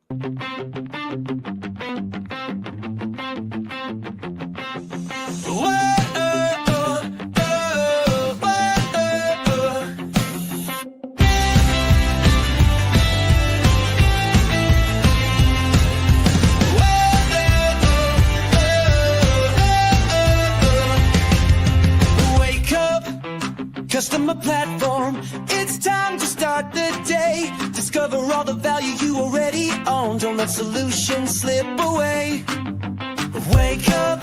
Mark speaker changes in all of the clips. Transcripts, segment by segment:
Speaker 1: Wake up, customer platform. It's time to start the day. Discover all the value you already own. Don't let solutions slip away. Wake up,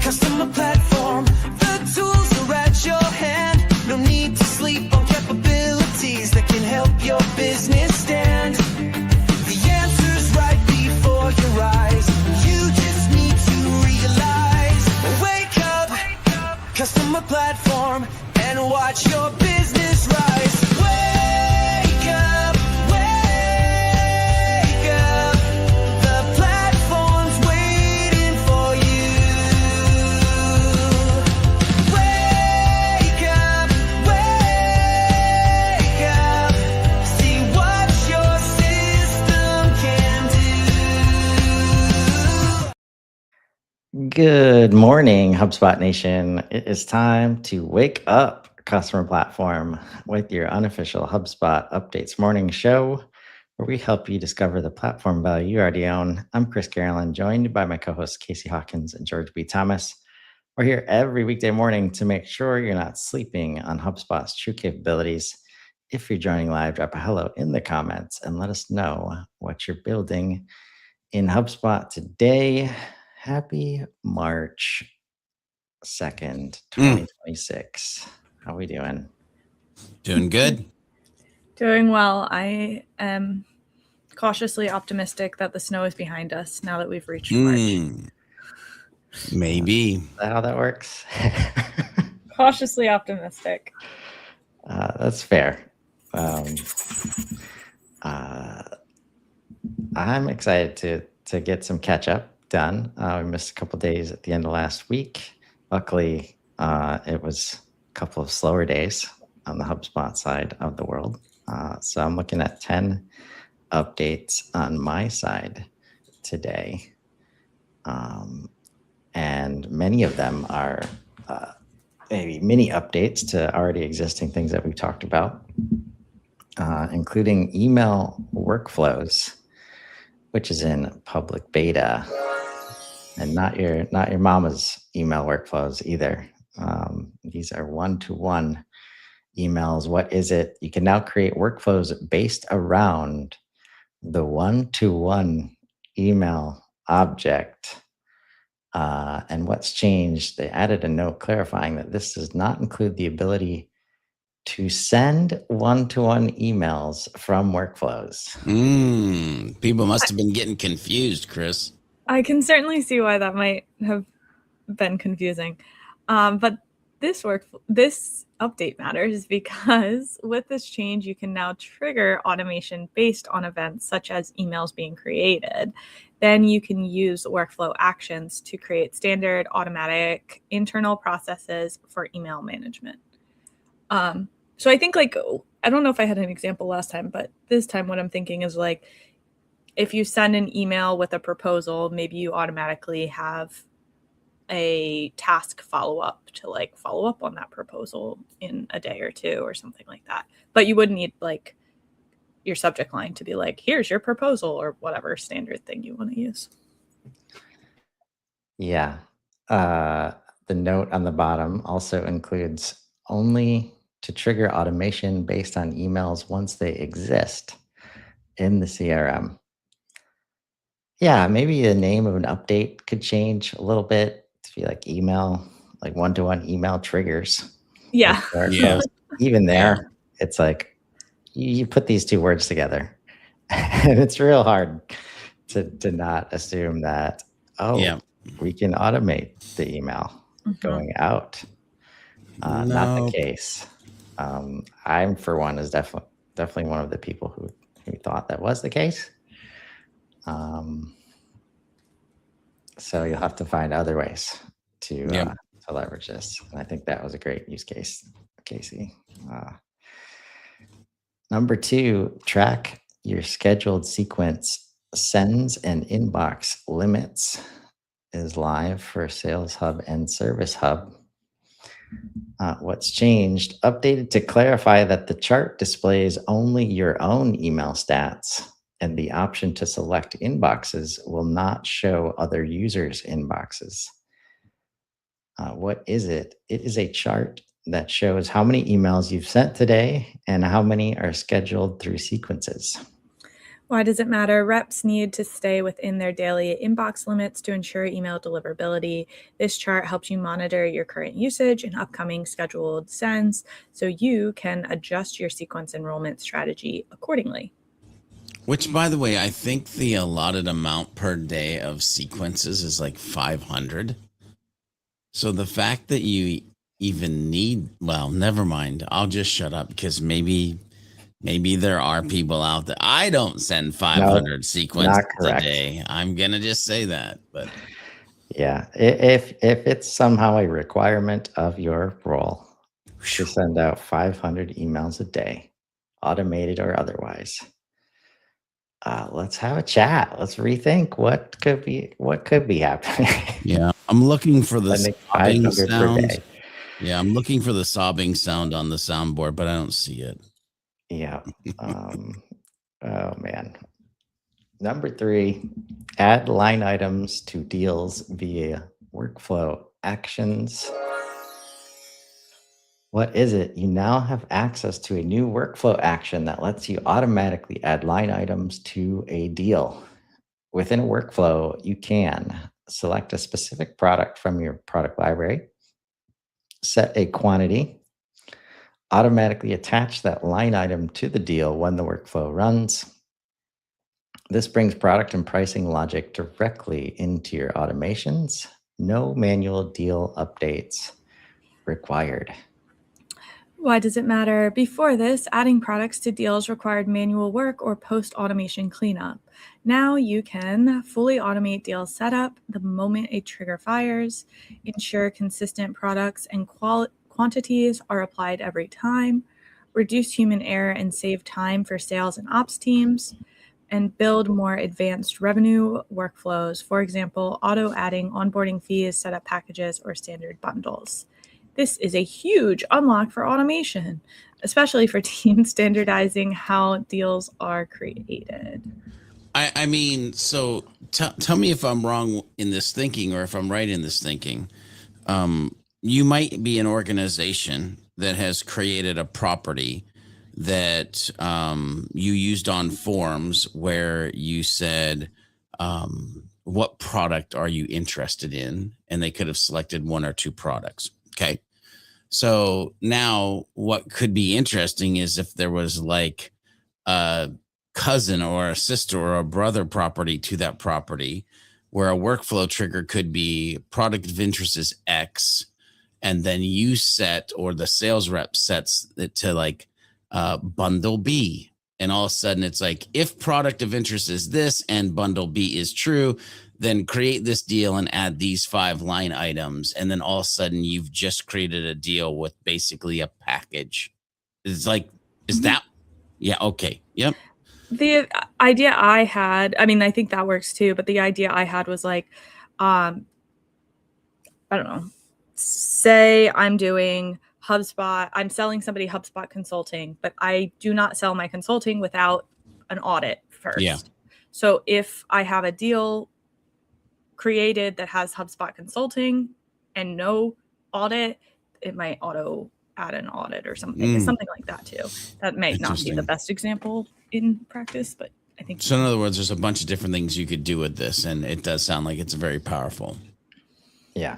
Speaker 1: customer platform. The tools are at your hand. No need to sleep on capabilities that can help your business stand. The answer's right before your eyes. You just need to realize. Wake up, customer platform, and watch your business rise. Wake up, wake up. The platform's waiting for you. Wake up, wake up. See what your system can do.
Speaker 2: Good morning, HubSpot Nation. It is time to wake up, customer platform, with your unofficial HubSpot Updates morning show, where we help you discover the platform value you already own. I'm Chris Carolyn, joined by my co-hosts Casey Hawkins and George B. Thomas. We're here every weekday morning to make sure you're not sleeping on HubSpot's true capabilities. If you're joining live, drop a hello in the comments and let us know what you're building in HubSpot today. Happy March 2nd, 2026. How we doing?
Speaker 3: Doing good.
Speaker 4: Doing well. I am cautiously optimistic that the snow is behind us now that we've reached March.
Speaker 3: Maybe.
Speaker 2: Is that how that works?
Speaker 4: Cautiously optimistic.
Speaker 2: That's fair. I'm excited to get some catch up done. We missed a couple days at the end of last week. Luckily, it was a couple of slower days on the HubSpot side of the world. So I'm looking at 10 updates on my side today. And many of them are maybe mini updates to already existing things that we've talked about, including email workflows, which is in public beta, and not your mama's email workflows either. These are one-to-one emails. What is it? You can now create workflows based around the one-to-one email object. And what's changed? They added a note clarifying that this does not include the ability to send one-to-one emails from workflows.
Speaker 3: People must have been getting confused, Chris.
Speaker 4: I can certainly see why that might have been confusing. But this update matters because with this change, you can now trigger automation based on events such as emails being created. Then you can use workflow actions to create standard automatic internal processes for email management. So I think I don't know if I had an example last time, but this time what I'm thinking is if you send an email with a proposal, maybe you automatically have a task follow-up to follow up on that proposal in a day or two or something like that. But you wouldn't need your subject line to be here's your proposal or whatever standard thing you want to use.
Speaker 2: Yeah. The note on the bottom also includes only to trigger automation based on emails once they exist in the CRM. Yeah, maybe the name of an update could change a little bit to be email, one-to-one email triggers.
Speaker 4: Yeah.
Speaker 2: Even there, it's you put these two words together and it's real hard to not assume that, we can automate the email going out. Not the case. I'm, for one, is definitely one of the people who thought that was the case. So you'll have to find other ways to leverage this. And I think that was a great use case, Casey. Number 2, track your scheduled sequence Sends and inbox limits is live for Sales Hub and Service Hub. What's changed? Updated to clarify that the chart displays only your own email stats, and the option to select inboxes will not show other users' inboxes. What is it? It is a chart that shows how many emails you've sent today and how many are scheduled through sequences.
Speaker 4: Why does it matter? Reps need to stay within their daily inbox limits to ensure email deliverability. This chart helps you monitor your current usage and upcoming scheduled sends so you can adjust your sequence enrollment strategy accordingly.
Speaker 3: Which, by the way, I think the allotted amount per day of sequences is like 500. So the fact that you even need, well, never mind. I'll just shut up because maybe there are people out there. I don't send 500 sequences
Speaker 2: not
Speaker 3: a
Speaker 2: correct.
Speaker 3: day. I'm gonna just say that, but
Speaker 2: Yeah, if it's somehow a requirement of your role to send out 500 emails a day, automated or otherwise, let's have a chat. Let's rethink what could be happening.
Speaker 3: yeah, I'm looking for the
Speaker 2: Sending
Speaker 3: sobbing
Speaker 2: 500 per
Speaker 3: sound.
Speaker 2: day.
Speaker 3: Yeah, I'm looking for the sobbing sound on the soundboard, but I don't see it.
Speaker 2: Yeah. Oh man. Number 3, add line items to deals via workflow actions. What is it? You now have access to a new workflow action that lets you automatically add line items to a deal. Within a workflow, you can select a specific product from your product library, set a quantity, automatically attach that line item to the deal when the workflow runs. This brings product and pricing logic directly into your automations. No manual deal updates required.
Speaker 4: Why does it matter? Before this, adding products to deals required manual work or post-automation cleanup. Now you can fully automate deal setup the moment a trigger fires, ensure consistent products and quantities are applied every time, reduce human error and save time for sales and ops teams, and build more advanced revenue workflows, for example, auto-adding onboarding fees, setup packages, or standard bundles. This is a huge unlock for automation, especially for teams standardizing how deals are created.
Speaker 3: I mean, so tell me if I'm wrong in this thinking or if I'm right in this thinking. You might be an organization that has created a property that you used on forms where you said, what product are you interested in? And they could have selected 1 or 2 products. Okay. So now what could be interesting is if there was like a cousin or a sister or a brother property to that property where a workflow trigger could be product of interest is X. And then you set, or the sales rep sets it to like bundle B. And all of a sudden it's like, if product of interest is this and bundle B is true, then create this deal and add these 5 line items. And then all of a sudden you've just created a deal with basically a package. It's like, is that? Yeah. Okay. Yep.
Speaker 4: The idea I had, I mean, I think that works too, but the idea I had was like, I don't know, say I'm doing HubSpot, I'm selling somebody HubSpot consulting, but I do not sell my consulting without an audit first.
Speaker 3: Yeah.
Speaker 4: So if I have a deal created that has HubSpot consulting and no audit, it might auto add an audit or something like that too. That might not be the best example in practice, but I think
Speaker 3: so. In other words, there's a bunch of different things you could do with this, and it does sound like it's very powerful.
Speaker 2: Yeah,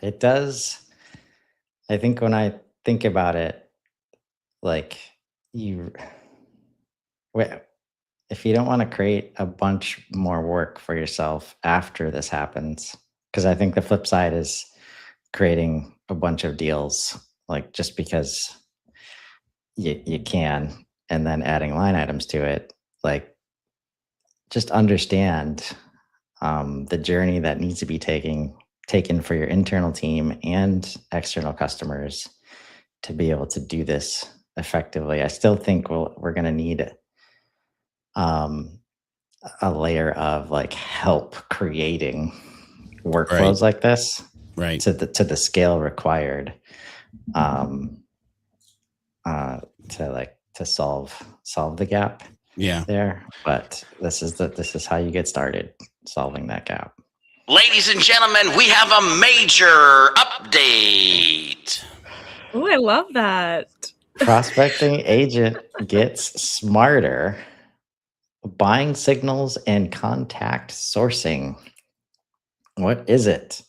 Speaker 2: it does. I think when I think about it, like if you don't want to create a bunch more work for yourself after this happens, because I think the flip side is creating a bunch of deals, like just because you can, and then adding line items to it, like just understand the journey that needs to be taken for your internal team and external customers to be able to do this effectively. I still think we're going to need a layer of like help creating
Speaker 3: Right.
Speaker 2: workflows like this
Speaker 3: Right.
Speaker 2: to the scale required um, to solve the gap
Speaker 3: Yeah.
Speaker 2: there. But this is how you get started solving that gap.
Speaker 3: Ladies and gentlemen, we have a major update.
Speaker 4: Oh, I love that.
Speaker 2: Prospecting agent gets smarter. Buying signals and contact sourcing. What is it?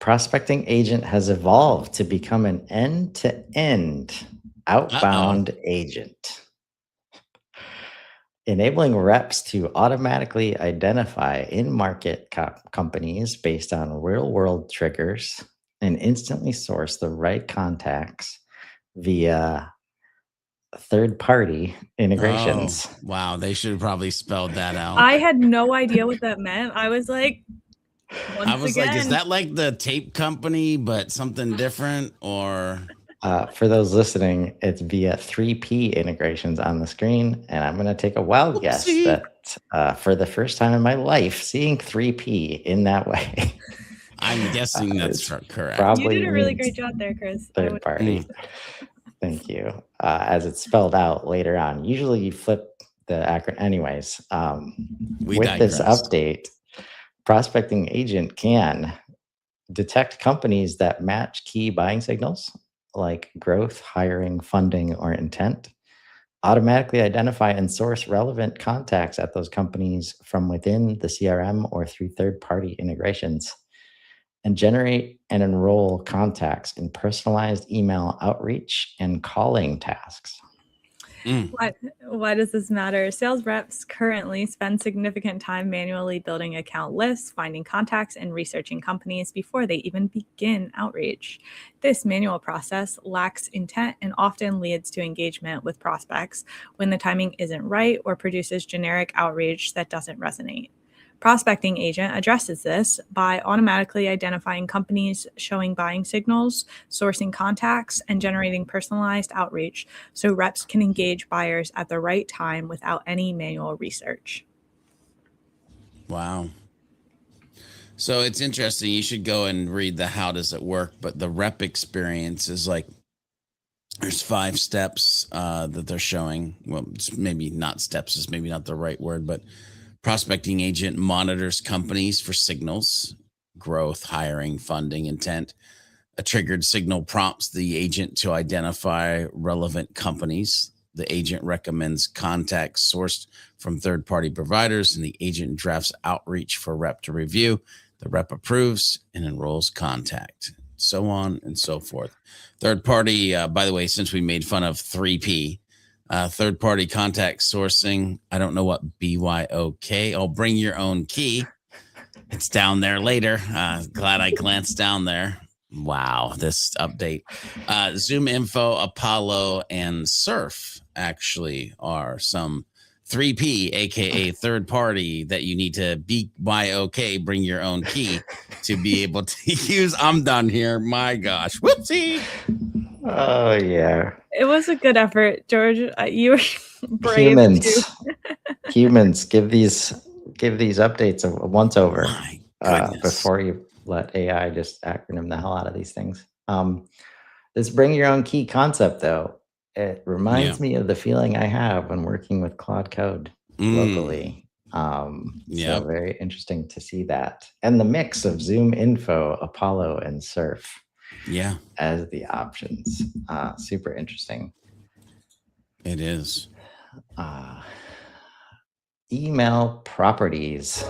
Speaker 2: Prospecting agent has evolved to become an end-to-end outbound agent, enabling reps to automatically identify in-market companies based on real-world triggers and instantly source the right contacts via third-party integrations.
Speaker 3: Oh, wow. They should have probably spelled that out.
Speaker 4: I had no idea what that meant. I was like,
Speaker 3: I was like, is that like the tape company, but something different? Or
Speaker 2: for those listening, it's via 3P integrations on the screen. And I'm going to take a wild guess that for the first time in my life, seeing 3P in that way.
Speaker 3: I'm guessing that's correct.
Speaker 2: Probably
Speaker 4: you did a really great job there, Chris.
Speaker 2: Third party. Thank you. As it's spelled out later on. Usually you flip the acronym. Anyways, with this update, prospecting agent can detect companies that match key buying signals like growth, hiring, funding, or intent, automatically identify and source relevant contacts at those companies from within the CRM or through third-party integrations, and generate and enroll contacts in personalized email outreach and calling tasks.
Speaker 4: Why does this matter? Sales reps currently spend significant time manually building account lists, finding contacts, and researching companies before they even begin outreach. This manual process lacks intent and often leads to engagement with prospects when the timing isn't right or produces generic outreach that doesn't resonate. Prospecting agent addresses this by automatically identifying companies, showing buying signals, sourcing contacts, and generating personalized outreach so reps can engage buyers at the right time without any manual research.
Speaker 3: Wow. So it's interesting. You should go and read the how does it work, but the rep experience is like there's 5 steps that they're showing. Well, it's maybe not steps is maybe not the right word, but prospecting agent monitors companies for signals, growth, hiring, funding, intent. A triggered signal prompts the agent to identify relevant companies. The agent recommends contacts sourced from third-party providers, and the agent drafts outreach for rep to review. The rep approves and enrolls contact, so on and so forth. Third party, by the way, since we made fun of 3P, third party contact sourcing. I don't know what BYOK. I'll bring your own key. It's down there later. Glad I glanced down there. Wow, this update. Zoom Info, Apollo, and Surf actually are some 3P, aka third party, that you need to BYOK, bring your own key to be able to use. I'm done here. My gosh. Whoopsie.
Speaker 2: Oh yeah.
Speaker 4: It was a good effort, George. You were brave too.
Speaker 2: Humans, give these updates a once over before you let AI just acronym the hell out of these things. This bring your own key concept, though, it reminds me of the feeling I have when working with Claude Code locally. So very interesting to see that, and the mix of Zoom Info, Apollo, and Surf. As the options. Super interesting.
Speaker 3: It is.
Speaker 2: Email properties.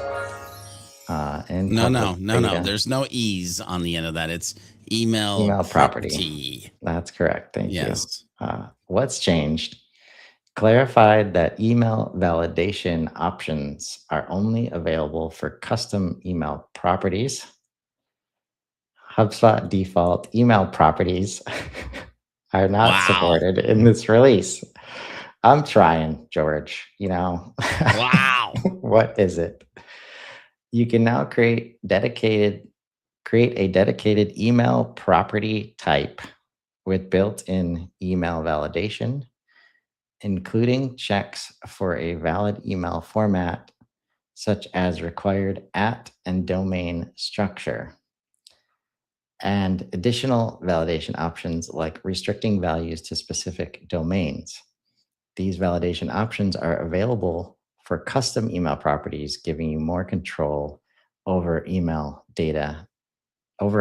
Speaker 3: No. There's no E's on the end of that. It's email property.
Speaker 2: That's correct. Thank you. What's changed? Clarified that email validation options are only available for custom email properties. HubSpot default email properties are not supported in this release. I'm trying, George,
Speaker 3: Wow.
Speaker 2: What is it? You can now create a dedicated email property type with built-in email validation, including checks for a valid email format such as required and domain structure, and additional validation options like restricting values to specific domains. These validation options are available for custom email properties, giving you more control over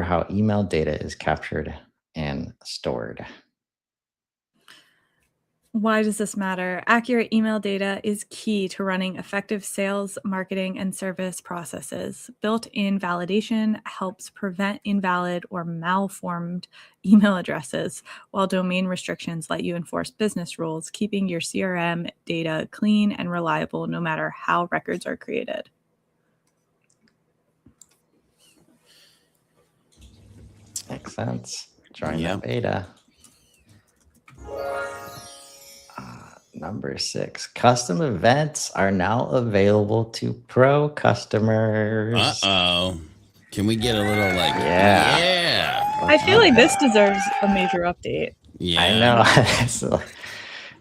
Speaker 2: how email data is captured and stored.
Speaker 4: Why does this matter? Accurate email data is key to running effective sales, marketing, and service processes. Built-in validation helps prevent invalid or malformed email addresses, while domain restrictions let you enforce business rules, keeping your CRM data clean and reliable no matter how records are created.
Speaker 2: Makes sense. Join
Speaker 3: Yep.
Speaker 2: the beta. Number 6, custom events are now available to pro customers.
Speaker 3: Can we get a little like,
Speaker 2: Yeah.
Speaker 3: yeah.
Speaker 4: I feel like this deserves a major update.
Speaker 3: Yeah.
Speaker 2: I know. So,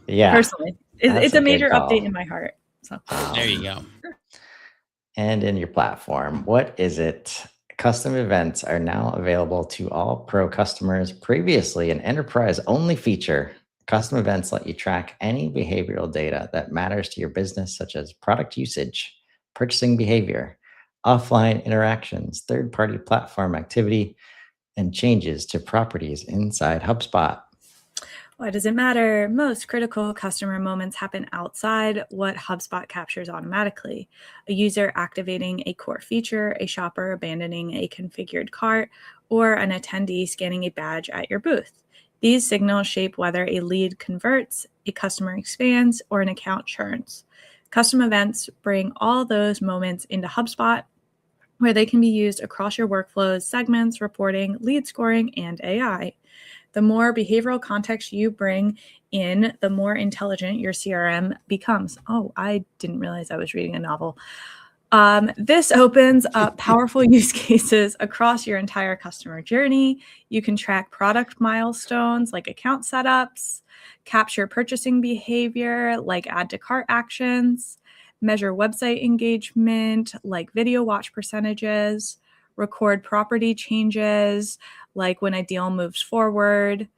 Speaker 2: yeah.
Speaker 4: Personally,
Speaker 2: That's
Speaker 4: it's
Speaker 2: a
Speaker 4: a
Speaker 2: good
Speaker 4: major
Speaker 2: call.
Speaker 4: update in my heart. So
Speaker 3: There you go.
Speaker 2: And in your platform, what is it? Custom events are now available to all pro customers. Previously, an enterprise only feature. Custom events let you track any behavioral data that matters to your business, such as product usage, purchasing behavior, offline interactions, third-party platform activity, and changes to properties inside HubSpot.
Speaker 4: why does it matter? Most critical customer moments happen outside what HubSpot captures automatically. A user activating a core feature, a shopper abandoning a configured cart, or an attendee scanning a badge at your booth. These signals shape whether a lead converts, a customer expands, or an account churns. Custom events bring all those moments into HubSpot, where they can be used across your workflows, segments, reporting, lead scoring, and AI. The more behavioral context you bring in, the more intelligent your CRM becomes. Oh, I didn't realize I was reading a novel. This opens up powerful use cases across your entire customer journey. You can track product milestones like account setups, capture purchasing behavior like add to cart actions, measure website engagement like video watch percentages, record property changes like when a deal moves forward,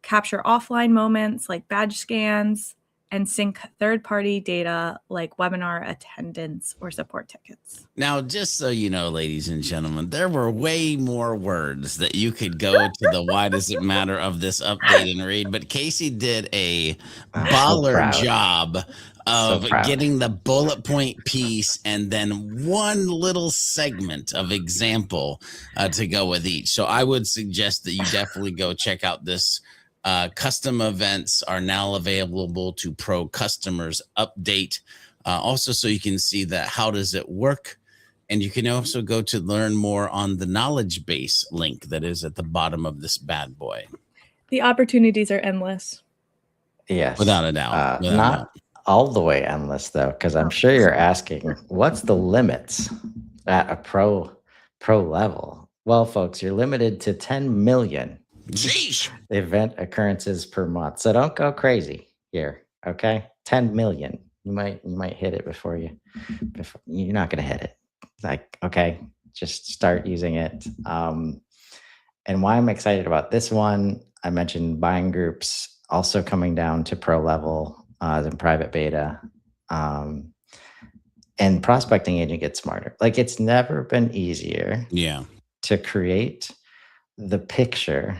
Speaker 4: capture offline moments like badge scans, and sync third-party data like webinar attendance or support tickets.
Speaker 3: Now, just so you know, ladies and gentlemen, there were way more words that you could go to the why does it matter of this update and read, but Casey did a
Speaker 2: I'm so
Speaker 3: baller
Speaker 2: proud.
Speaker 3: job of
Speaker 2: proud.
Speaker 3: getting the bullet point piece and then one little segment of example to go with each. So I would suggest that you definitely go check out this custom events are now available to pro customers update. Also, so you can see that how does it work. And you can also go to learn more on the knowledge base link that is at the bottom of this bad boy.
Speaker 4: The opportunities are endless.
Speaker 2: Yes.
Speaker 3: Without a doubt. Without a
Speaker 2: Not
Speaker 3: doubt.
Speaker 2: all the way endless, though, because I'm sure you're asking, what's the limits at a pro level? Well, folks, you're limited to 10 million
Speaker 3: Jeez.
Speaker 2: event occurrences per month. So don't go crazy here, okay? 10 million. You might hit it before you're not going to hit it. Like, okay, just start using it. And why I'm excited about this one, I mentioned buying groups also coming down to pro level as in private beta. And prospecting agent gets smarter. Like, it's never been easier to create the picture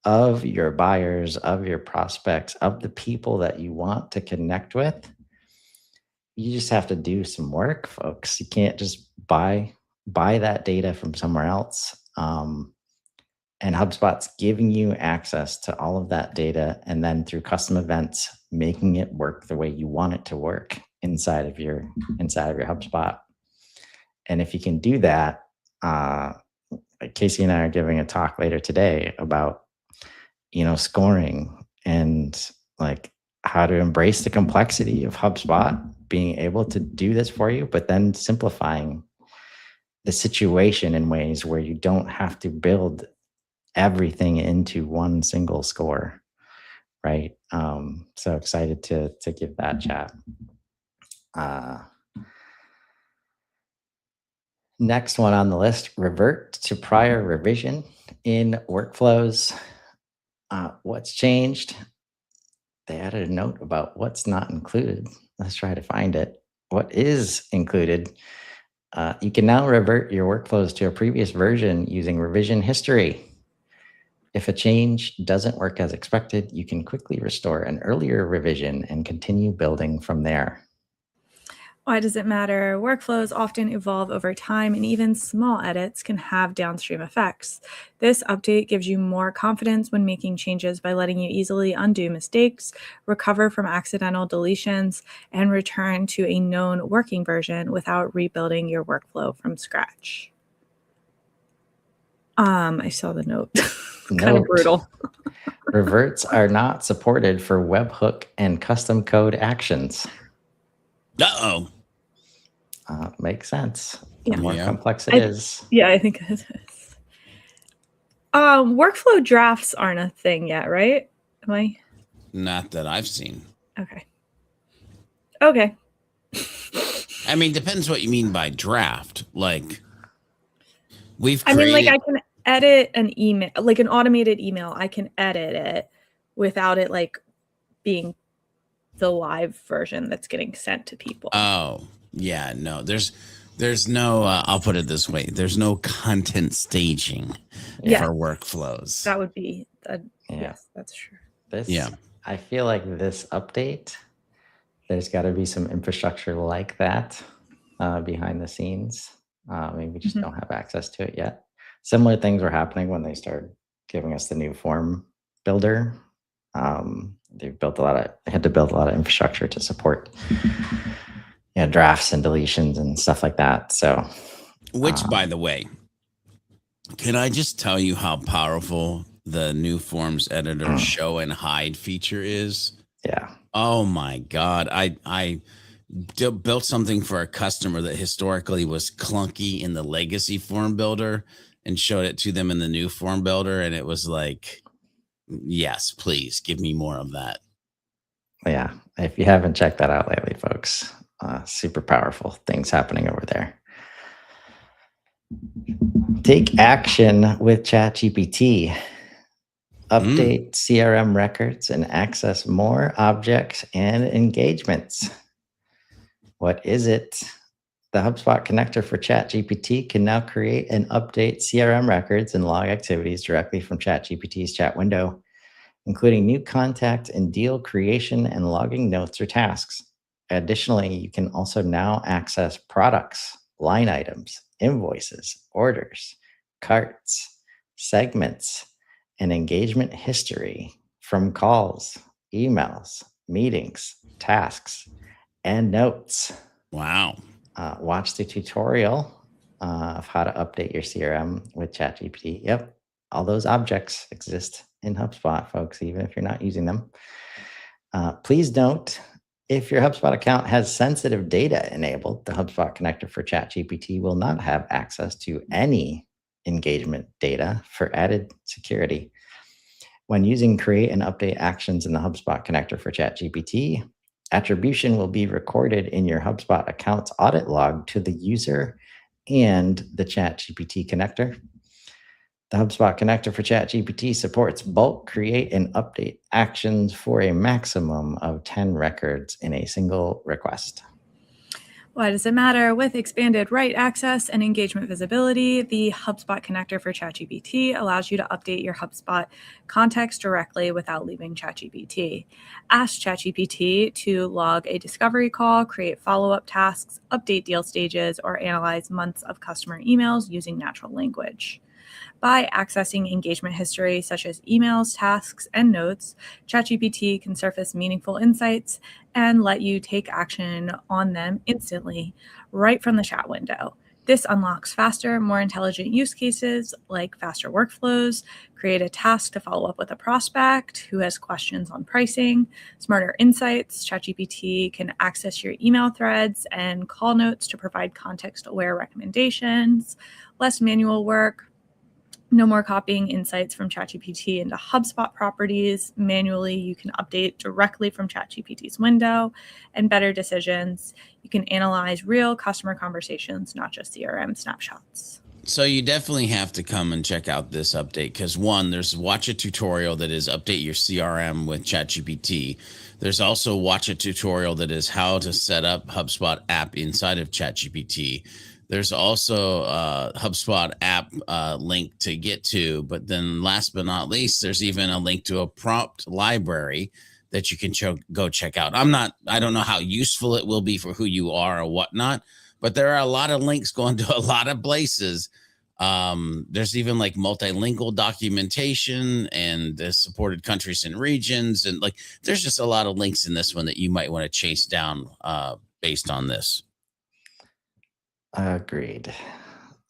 Speaker 2: of your buyers, of your prospects, of the people that you want to connect with. You just have to do some work, folks. You can't just buy that data from somewhere else. And HubSpot's giving you access to all of that data, and then through custom events, making it work the way you want it to work inside of your HubSpot. And if you can do that, Casey and I are giving a talk later today about scoring and like how to embrace the complexity of HubSpot being able to do this for you, but then simplifying the situation in ways where you don't have to build everything into one single score, right? So excited to give that chat. Next one on the list, revert to prior revision in workflows. What's changed? They added a note about what's not included. Let's try to find it. What is included? You can now revert your workflows to a previous version using revision history. If a change doesn't work as expected, you can quickly restore an earlier revision and continue building from there.
Speaker 4: Why does it matter? Workflows often evolve over time, and even small edits can have downstream effects. This update gives you more confidence when making changes by letting you easily undo mistakes, recover from accidental deletions, and return to a known working version without rebuilding your workflow from scratch. I saw the note. Kind of
Speaker 2: Note.
Speaker 4: brutal.
Speaker 2: Reverts are not supported for webhook and custom code actions.
Speaker 3: Uh-oh.
Speaker 2: Makes sense.
Speaker 4: Yeah.
Speaker 2: The more
Speaker 3: Yeah.
Speaker 2: complex it is.
Speaker 4: Yeah, I think it is. Workflow drafts aren't a thing yet, right? Am I?
Speaker 3: Not that I've seen.
Speaker 4: Okay. Okay.
Speaker 3: I mean, depends what you mean by draft. Like, we've
Speaker 4: I
Speaker 3: created...
Speaker 4: mean, like I can edit an email, like an automated email. I can edit it without it like being the live version that's getting sent to people.
Speaker 3: Oh, yeah. No, there's no, I'll put it this way. There's no content staging
Speaker 4: Yeah.
Speaker 3: for workflows.
Speaker 4: That would be,
Speaker 2: Yeah.
Speaker 4: yes, that's true.
Speaker 2: This, I feel like this update, there's got to be some infrastructure like that behind the scenes. Maybe we just don't have access to it yet. Similar things were happening when they started giving us the new form builder. They had to build a lot of infrastructure to support drafts and deletions and stuff like that. So,
Speaker 3: which, by the way, can I just tell you how powerful the new forms editor show and hide feature is?
Speaker 2: Yeah.
Speaker 3: Oh my God. I built something for a customer that historically was clunky in the legacy form builder and showed it to them in the new form builder. And it was like, yes, please give me more of that.
Speaker 2: Yeah. If you haven't checked that out lately, folks, super powerful things happening over there. Take action with ChatGPT. Update CRM records and access more objects and engagements. What is it? The HubSpot connector for ChatGPT can now create and update CRM records and log activities directly from ChatGPT's chat window, including new contact and deal creation and logging notes or tasks. Additionally, you can also now access products, line items, invoices, orders, carts, segments, and engagement history from calls, emails, meetings, tasks, and notes.
Speaker 3: Wow.
Speaker 2: Watch the tutorial of how to update your CRM with ChatGPT. Yep. All those objects exist in HubSpot, folks, even if you're not using them. Please note, if your HubSpot account has sensitive data enabled, the HubSpot connector for ChatGPT will not have access to any engagement data for added security. When using create and update actions in the HubSpot connector for ChatGPT, attribution will be recorded in your HubSpot account's audit log to the user and the ChatGPT connector. The HubSpot connector for ChatGPT supports bulk create and update actions for a maximum of 10 records in a single request.
Speaker 4: Why does it matter? With expanded write access and engagement visibility, the HubSpot connector for ChatGPT allows you to update your HubSpot context directly without leaving ChatGPT. Ask ChatGPT to log a discovery call, create follow-up tasks, update deal stages, or analyze months of customer emails using natural language. By accessing engagement history such as emails, tasks, and notes, ChatGPT can surface meaningful insights and let you take action on them instantly right from the chat window. This unlocks faster, more intelligent use cases like faster workflows, create a task to follow up with a prospect who has questions on pricing, smarter insights. ChatGPT can access your email threads and call notes to provide context-aware recommendations, less manual work, No more copying insights from ChatGPT into HubSpot properties. Manually, you can update directly from ChatGPT's window, and better decisions. You can analyze real customer conversations, not just CRM snapshots.
Speaker 3: So you definitely have to come and check out this update because watch a tutorial that is update your CRM with ChatGPT. There's also watch a tutorial that is how to set up HubSpot app inside of ChatGPT. There's also a HubSpot app link to get to, but then last but not least, there's even a link to a prompt library that you can go check out. I don't know how useful it will be for who you are or whatnot, but there are a lot of links going to a lot of places. There's even like multilingual documentation and the supported countries and regions. And like, there's just a lot of links in this one that you might want to chase down based on this.
Speaker 2: Agreed.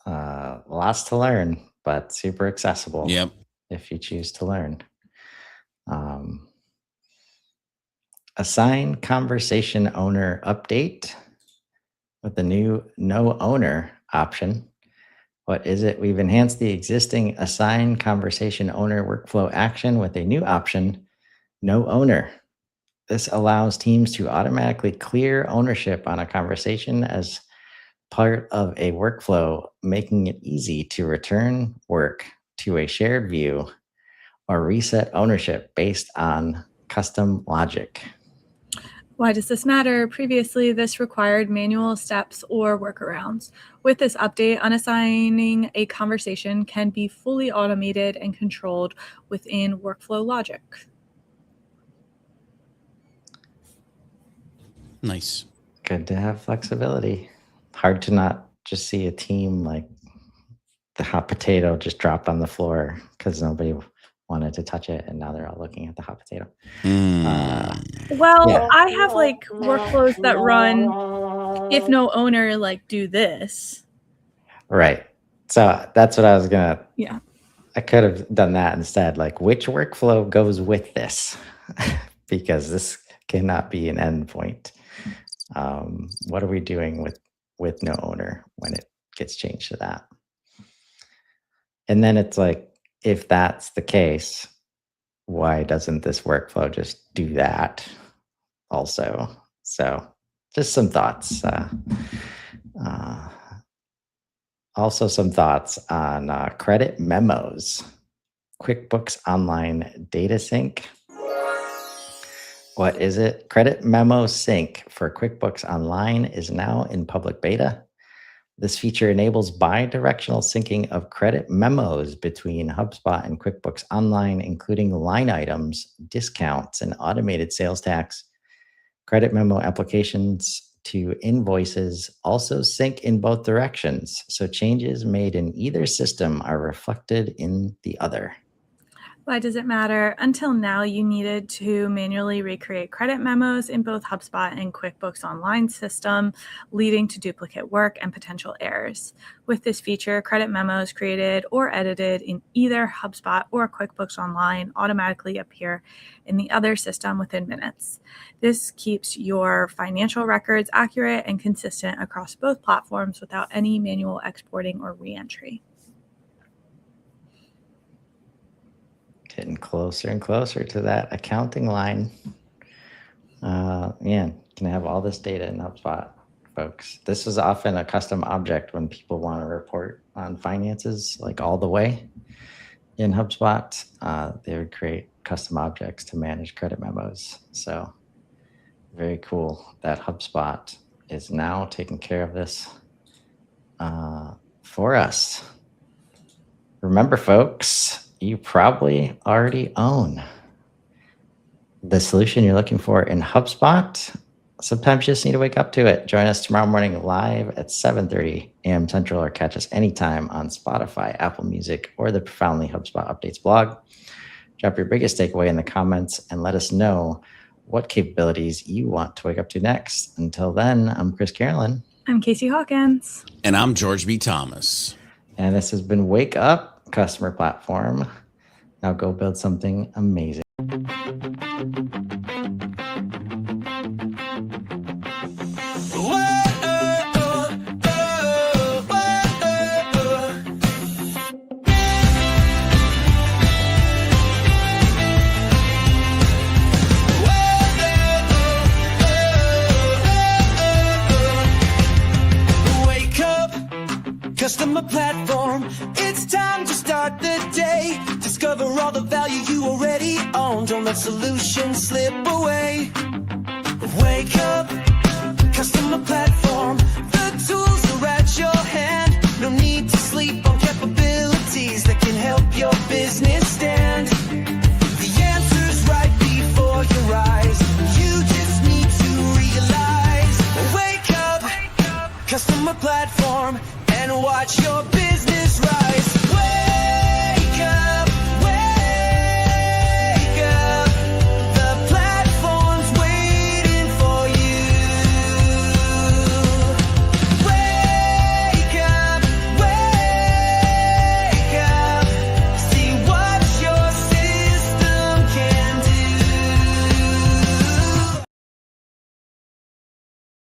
Speaker 2: Lots to learn, but super accessible.
Speaker 3: Yep.
Speaker 2: If you choose to learn. Assign conversation owner update with the new no owner option. What is it? We've enhanced the existing assign conversation owner workflow action with a new option, no owner. This allows teams to automatically clear ownership on a conversation as part of a workflow, making it easy to return work to a shared view or reset ownership based on custom logic.
Speaker 4: Why does this matter? Previously, this required manual steps or workarounds. With this update, unassigning a conversation can be fully automated and controlled within workflow logic.
Speaker 3: Nice.
Speaker 2: Good to have flexibility. Hard to not just see a team like the hot potato just dropped on the floor because nobody wanted to touch it, and now they're all looking at the hot potato.
Speaker 4: Well,
Speaker 2: Yeah.
Speaker 4: I have like workflows that run if no owner, like do this.
Speaker 2: Right. So that's what I was gonna.
Speaker 4: Yeah.
Speaker 2: I could have done that instead. Like, which workflow goes with this? Because this cannot be an endpoint. What are we doing with no owner when it gets changed to that? And then it's like, if that's the case, why doesn't this workflow just do that also? So just some thoughts. Also some thoughts on credit memos, QuickBooks Online Data Sync. What is it? Credit Memo Sync for QuickBooks Online is now in public beta. This feature enables bi-directional syncing of credit memos between HubSpot and QuickBooks Online, including line items, discounts, and automated sales tax. Credit memo applications to invoices also sync in both directions, so changes made in either system are reflected in the other.
Speaker 4: Why does it matter? Until now, you needed to manually recreate credit memos in both HubSpot and QuickBooks Online system, leading to duplicate work and potential errors. With this feature, credit memos created or edited in either HubSpot or QuickBooks Online automatically appear in the other system within minutes. This keeps your financial records accurate and consistent across both platforms without any manual exporting or re-entry.
Speaker 2: Getting closer and closer to that accounting line. Man, can have all this data in HubSpot, folks. This is often a custom object when people want to report on finances, like all the way in HubSpot. They would create custom objects to manage credit memos. So very cool that HubSpot is now taking care of this for us. Remember, folks, you probably already own the solution you're looking for in HubSpot. Sometimes you just need to wake up to it. Join us tomorrow morning live at 7:30 a.m. Central, or catch us anytime on Spotify, Apple Music, or the Profoundly HubSpot Updates blog. Drop your biggest takeaway in the comments and let us know what capabilities you want to wake up to next. Until then, I'm Chris Carolyn.
Speaker 4: I'm Casey Hawkins.
Speaker 3: And I'm George B. Thomas.
Speaker 2: And this has been Wake Up Customer Platform. Now go build something amazing.
Speaker 1: customer platform. It's time to start the day. Discover all the value you already own. Don't let solutions slip away. Wake up, customer platform. The tools are at your hand. No need to sleep on capabilities that can help your business stand. The answer's right before your eyes. You just need to realize. Wake up, customer platform, and watch your business rise.